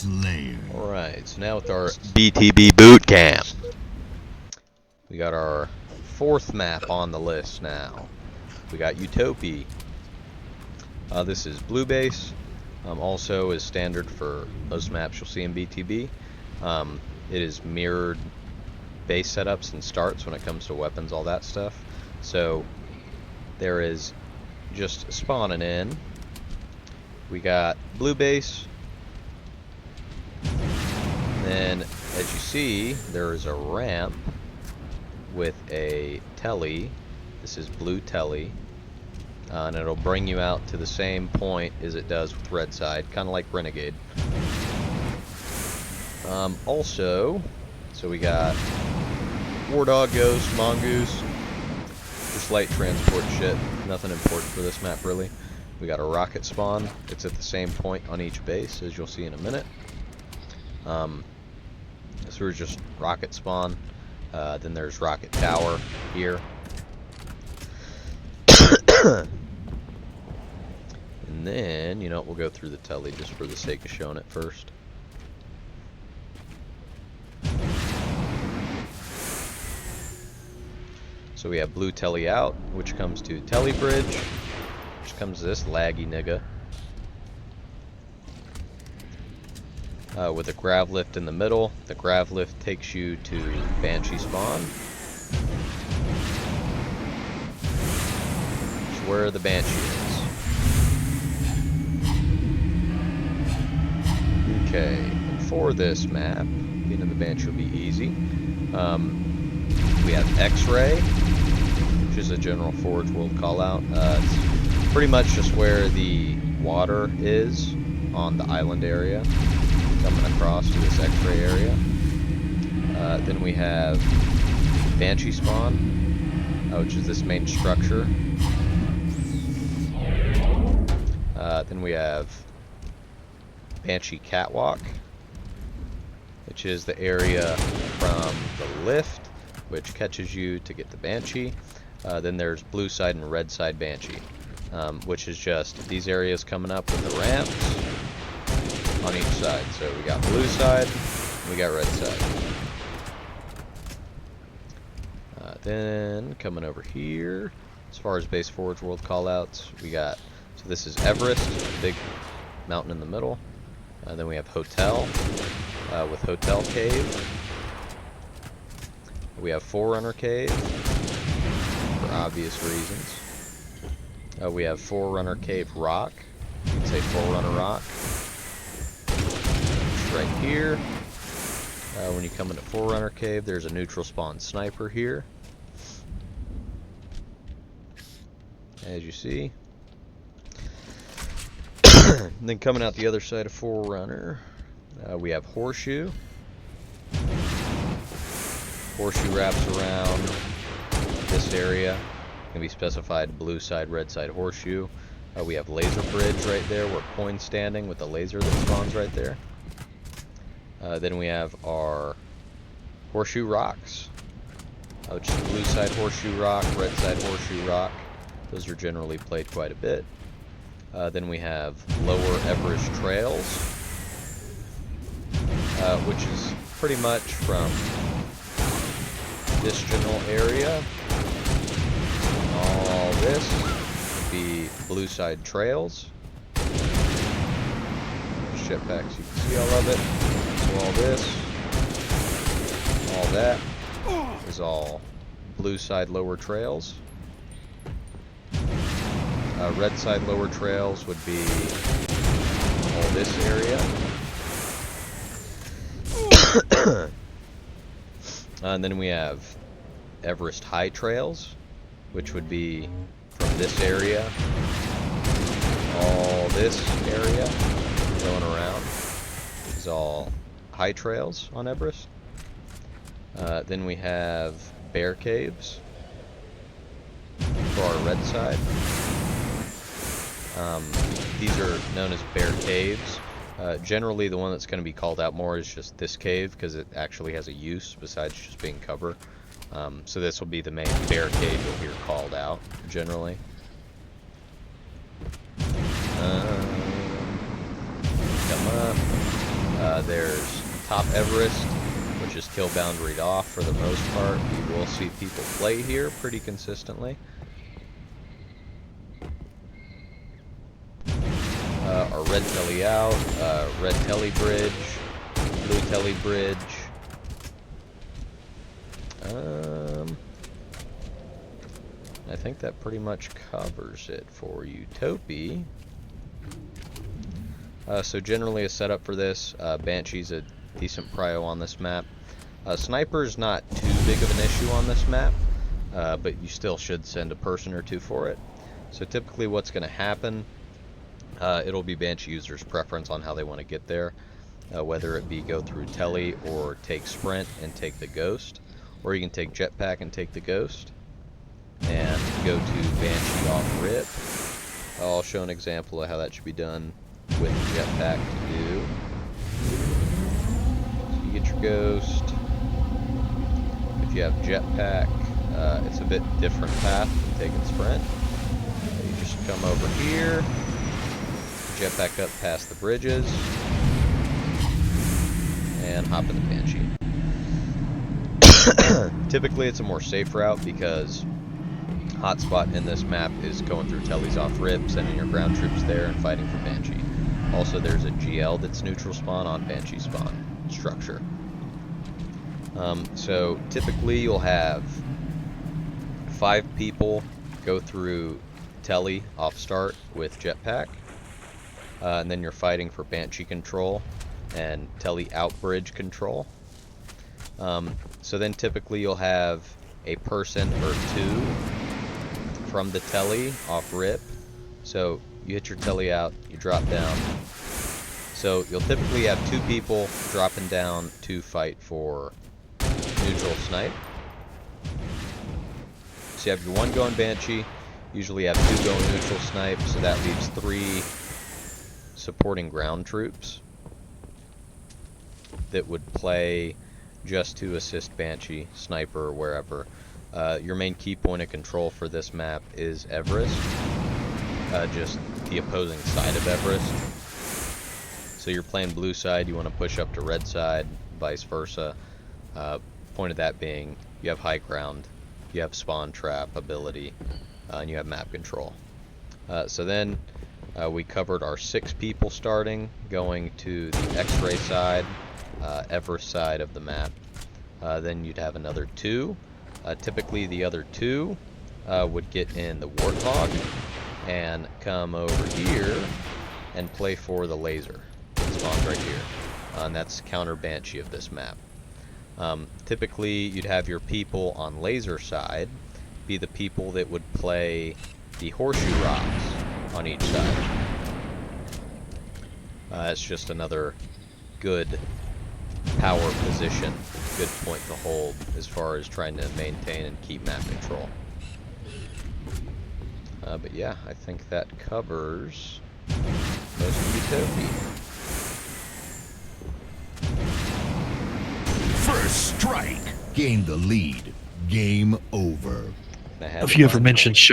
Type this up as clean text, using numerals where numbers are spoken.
Slayer. Alright, so now with our BTB Bootcamp, we got our fourth map on the list now. We got Utopie. This is blue base. Also is standard for most maps you'll see in BTB. It is mirrored base setups and starts when it comes to weapons, all that stuff. So there is just spawning in. We got blue base. Then, as you see, there is a ramp with a telly. This is blue telly. And it'll bring you out to the same point as it does with red side, kind of like Renegade. Also, so we got War Dog, Ghost, Mongoose, just light transport shit. Nothing important for this map, really. We got a rocket spawn. It's at the same point on each base, as you'll see in a minute. So we're just rocket spawn. Then there's rocket tower here. And then, you know, we'll go through the telly just for the sake of showing it first. So we have blue telly out, which comes to telly bridge, which comes to this laggy nigga. With a grav lift in the middle. The grav lift takes you to Banshee spawn. Which is where the Banshee is. Okay, and for this map, getting to the Banshee will be easy. We have X-Ray, which is a general Forge World callout. It's pretty much just where the water is on the island area, coming across to this X-Ray area. Then we have Banshee spawn, which is this main structure. Then we have Banshee catwalk, which is the area from the lift, which catches you to get the Banshee. Then there's blue side and red side Banshee, which is just these areas coming up with the ramps on each side. So we got blue side, we got red side. Then coming over here, as far as base Forge World callouts, we got, so this is Everest, big mountain in the middle. Then we have Hotel, with Hotel Cave. We have Forerunner Cave, for obvious reasons. We have Forerunner Cave Rock, you can say Forerunner Rock. Right here. When you come into Forerunner Cave, there's a neutral spawn sniper here, as you see. And then coming out the other side of Forerunner, we have Horseshoe. Horseshoe wraps around this area. Can be specified blue side, red side Horseshoe. We have Laser Bridge right there where Coin's standing with the laser that spawns right there. Then we have our Horseshoe Rocks, which is blue side Horseshoe Rock, red side Horseshoe Rock. Those are generally played quite a bit. Then we have Lower Everest Trails, which is pretty much from this general area. All this would be blue side trails. Ship packs, you can see all of it. So all this, all that is all blue side lower trails. Red side lower trails would be all this area. And then we have Everest high trails, which would be from this area, all this area going around is all high trails on Everest. Then we have Bear Caves for our red side. These are known as Bear Caves. Generally the one that's going to be called out more is just this cave, because it actually has a use besides just being cover. So this will be the main Bear Cave you'll hear called out, generally. Come up. There's Top Everest, which is kill boundaried off for the most part. You will see people play here pretty consistently. Our red telly out, red telly bridge, blue telly bridge. I think that pretty much covers it for Utopie. So generally a setup for this, Banshee's a decent prio on this map. Sniper's not too big of an issue on this map, but you still should send a person or two for it. So typically what's going to happen, it'll be Banshee users' preference on how they want to get there, whether it be go through telly or take sprint and take the ghost, or you can take jetpack and take the ghost and go to Banshee off rip. I'll show an example of how that should be done with jetpack to do. So you get your ghost. If you have jetpack, it's a bit different path than taking sprint. You just come over here, jetpack up past the bridges, and hop in the Banshee. Typically it's a more safe route because hotspot in this map is going through tellies off rip, sending your ground troops there and fighting for Banshee. Also there's a GL that's neutral spawn on Banshee spawn structure. So typically you'll have 5 people go through telly off start with jetpack, and then you're fighting for Banshee control and telly out bridge control. So then typically you'll have a person or 2 from the telly off rip. So you hit your telly out, you drop down. So you'll typically have 2 people dropping down to fight for neutral snipe. So you have your 1 going Banshee, usually have 2 going neutral snipe, so that leaves 3 supporting ground troops that would play just to assist Banshee, sniper, or wherever. Your main key point of control for this map is Everest, just the opposing side of Everest. So you're playing blue side, you want to push up to red side, vice versa. Point of that being, you have high ground, you have spawn trap ability, and you have map control. So then we covered our 6 people starting, going to the X-ray side, Everest side of the map. Then you'd have another 2. Typically the other 2 would get in the Warthog and come over here and play for the laser. It spawns right here. And that's counter Banshee of this map. Typically you'd have your people on laser side be the people that would play the horseshoe rocks on each side. It's just another good power position, good point to hold as far as trying to maintain and keep map control. But yeah, I think that covers most of Utopie. First strike. Gain the lead. Game over. Have you ever mentioned shot?